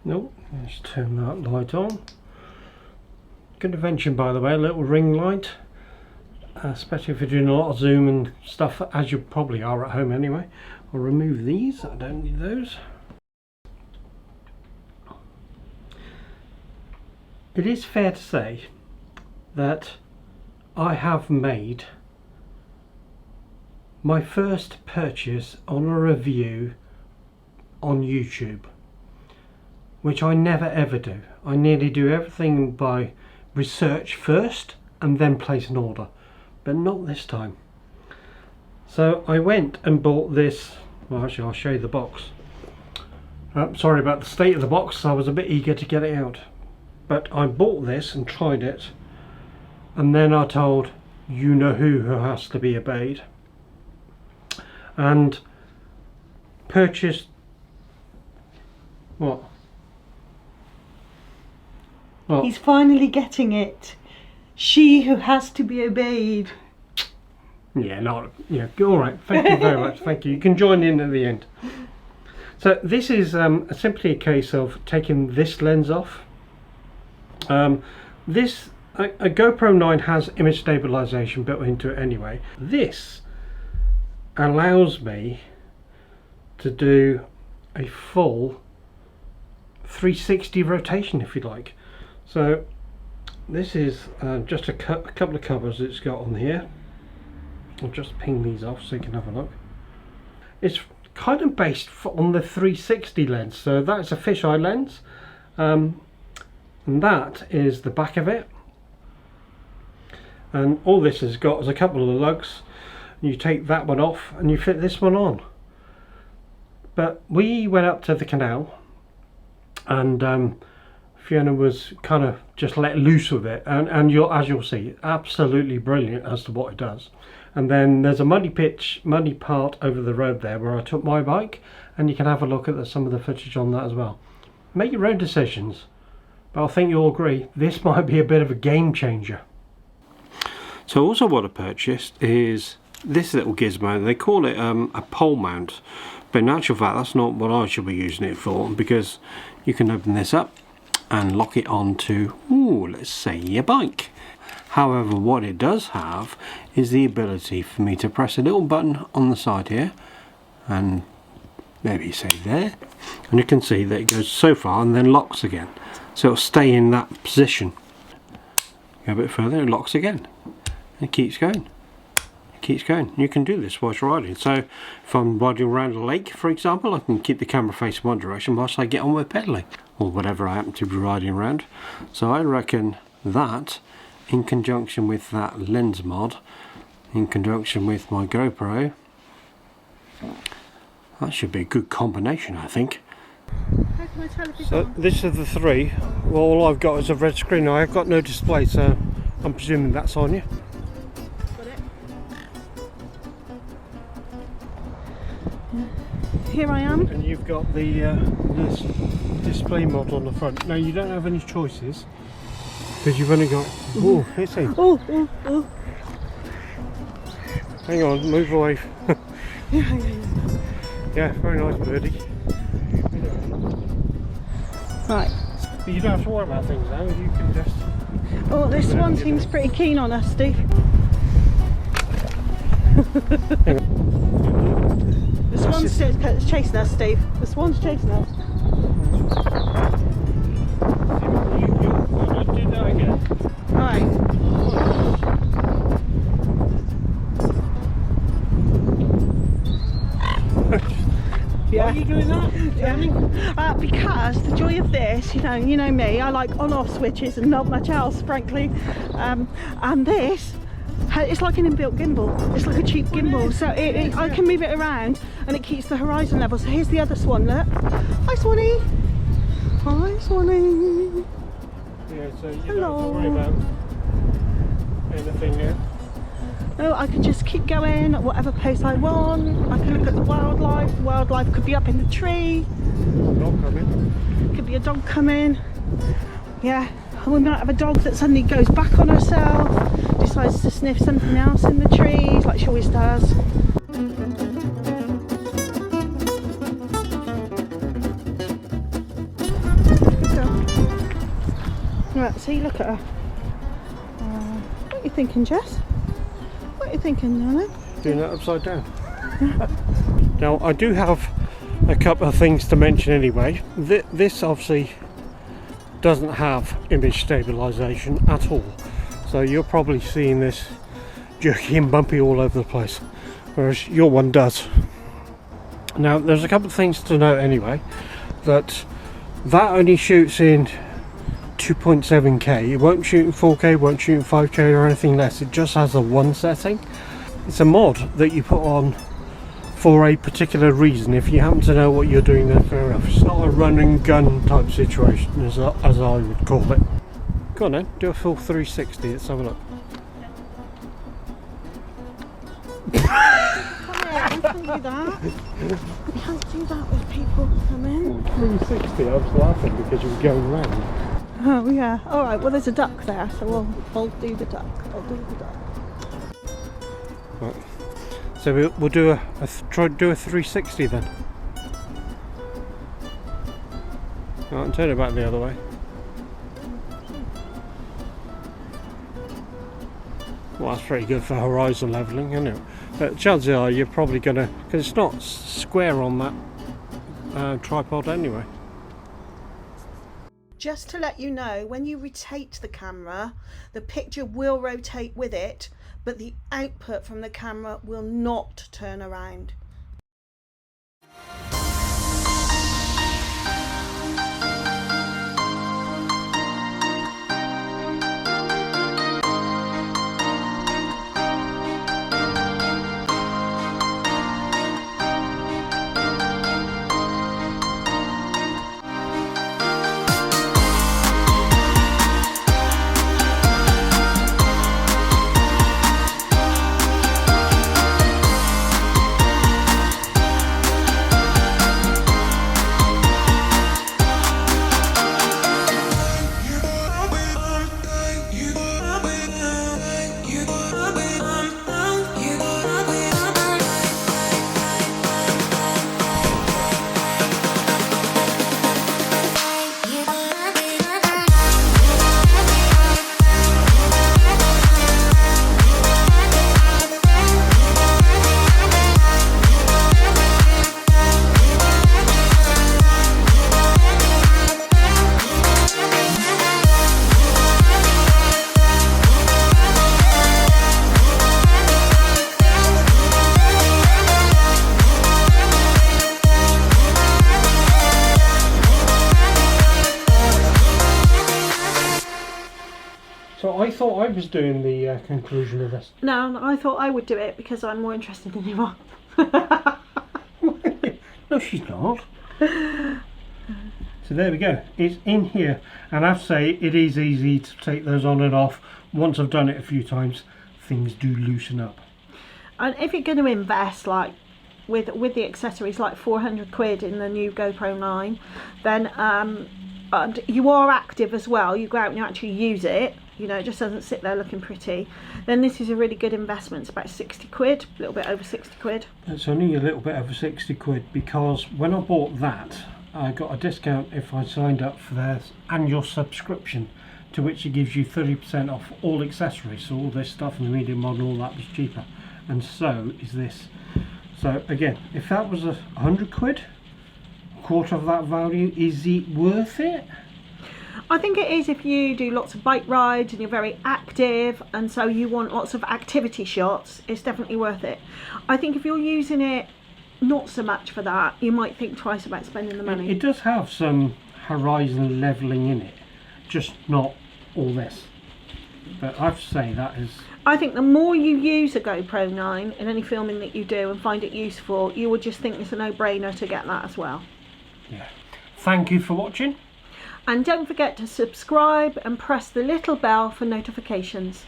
Nope, let's turn that light on. Good invention, by the way, a little ring light, especially if you're doing a lot of zoom and stuff, as you probably are at home anyway. I'll remove these, I don't need those. It is fair to say that I have made my first purchase on a review on YouTube, which I never ever do. I nearly do everything by research first and then place an order, but not this time. So I went and bought this. Well, actually I'll show you the box. Sorry about the state of the box, I was a bit eager to get it out. But I bought this and tried it, and then I told you know who has to be obeyed, and purchased what? Well, he's finally getting it. She who has to be obeyed. Yeah, all right. Thank you very much. Thank you. You can join in at the end. So this is simply a case of taking this lens off. A GoPro 9 has image stabilisation built into it anyway. This allows me to do a full 360 rotation, if you like. So this is just a couple of covers it's got on here. I'll just ping these off so you can have a look. It's kind of based on the 360 lens, so that's a fisheye lens, and that is the back of it. And all this has got is a couple of lugs. You take that one off and you fit this one on. But we went up to the canal, and Fiona was kind of just let loose with it, and as you'll see, absolutely brilliant as to what it does. And then there's a muddy part over the road there where I took my bike, and you can have a look at some of the footage on that as well. Make your own decisions, but I think you'll agree this might be a bit of a game changer. So also what I purchased is this little gizmo. They call it a pole mount, but in actual fact that's not what I should be using it for, because you can open this up and lock it onto, let's say, your bike. However, what it does have is the ability for me to press a little button on the side here, and maybe say there, and you can see that it goes so far and then locks again. So it'll stay in that position. Go a bit further, it locks again. It keeps going. It keeps going. You can do this whilst riding. So if I'm riding around a lake, for example, I can keep the camera facing one direction whilst I get on with pedaling, or whatever I happen to be riding around. So I reckon that, in conjunction with that lens mod, in conjunction with my GoPro, that should be a good combination, I think. How can I tell if it's So on? this is the three. Well, all I've got is a red screen. I've got no display, so I'm presuming that's on you. Got it. Here I am. And you've got the this display mod on the front. Now you don't have any choices, because you've only got. Oh, it's in. Oh. Hang on, move away. Yeah, very nice birdie. Right. But you don't have to worry about things now. You can just. Oh, this one seems pretty keen on us, Steve. The swan's chasing us, Steve. The swan's chasing us. You'll do that again. Right. Why are you doing that? Because the joy of this, you know me, I like on-off switches and not much else, frankly. And this, it's like an inbuilt gimbal. It's like a cheap gimbal, so I can move it around and it keeps the horizon level. So here's the other swan, look. Hi, Swanee. Hi, Swanee. Yeah, so you Hello. don't have to worry about anything there. Oh, I can just keep going at whatever pace I want. I can look at the wildlife. The wildlife could be up in the tree. Dog coming. Could be a dog coming. Yeah, and we might have a dog that suddenly goes back on herself, decides to sniff something else in the trees, like she always does. Right, see, look at her. What are you thinking, Jess? What are you thinking, darling? Doing that upside down. Now, I do have a couple of things to mention anyway. This obviously doesn't have image stabilisation at all, so you're probably seeing this jerky and bumpy all over the place, whereas your one does. Now, there's a couple of things to note anyway. That only shoots in 2.7K. It won't shoot in 4K, won't shoot in 5K or anything less. It just has a 1 setting. It's a mod that you put on for a particular reason. If you happen to know what you're doing, then fair enough. It's not a run and gun type situation as I would call it. Go on then, do a full 360. Let's have a look. Don't do that. You can't do that with people coming. 360, I was laughing because you were going round. Oh yeah. All right. Well, there's a duck there, so I'll do the duck. I'll do the duck. Right. So we'll do try to do a 360 then. Right, and turn it back the other way. Well, that's pretty good for horizon levelling, isn't it? But chances are you're probably gonna, because it's not square on that tripod anyway. Just to let you know, when you rotate the camera, the picture will rotate with it, but the output from the camera will not turn around. So I thought I was doing the conclusion of this. No, I thought I would do it because I'm more interested than you are. No, she's not. So there we go. It's in here, and I have to say it is easy to take those on and off. Once I've done it a few times, things do loosen up. And if you're going to invest, like with the accessories, like 400 quid in the new GoPro 9, then and you are active as well, you go out and you actually use it, you know, it just doesn't sit there looking pretty, then this is a really good investment. It's about 60 quid, a little bit over 60 quid. It's only a little bit over 60 quid because when I bought that, I got a discount if I signed up for their annual subscription, to which it gives you 30% off all accessories. So all this stuff and the medium model, all that was cheaper, and so is this. So again, if that was 100 quid, a quarter of that value, is it worth it? I think it is if you do lots of bike rides and you're very active, and so you want lots of activity shots. It's definitely worth it. I think if you're using it not so much for that, you might think twice about spending the money. It does have some horizon levelling in it, just not all this. But I have to say that is... I think the more you use a GoPro 9 in any filming that you do and find it useful, you would just think it's a no-brainer to get that as well. Yeah. Thank you for watching. And don't forget to subscribe and press the little bell for notifications.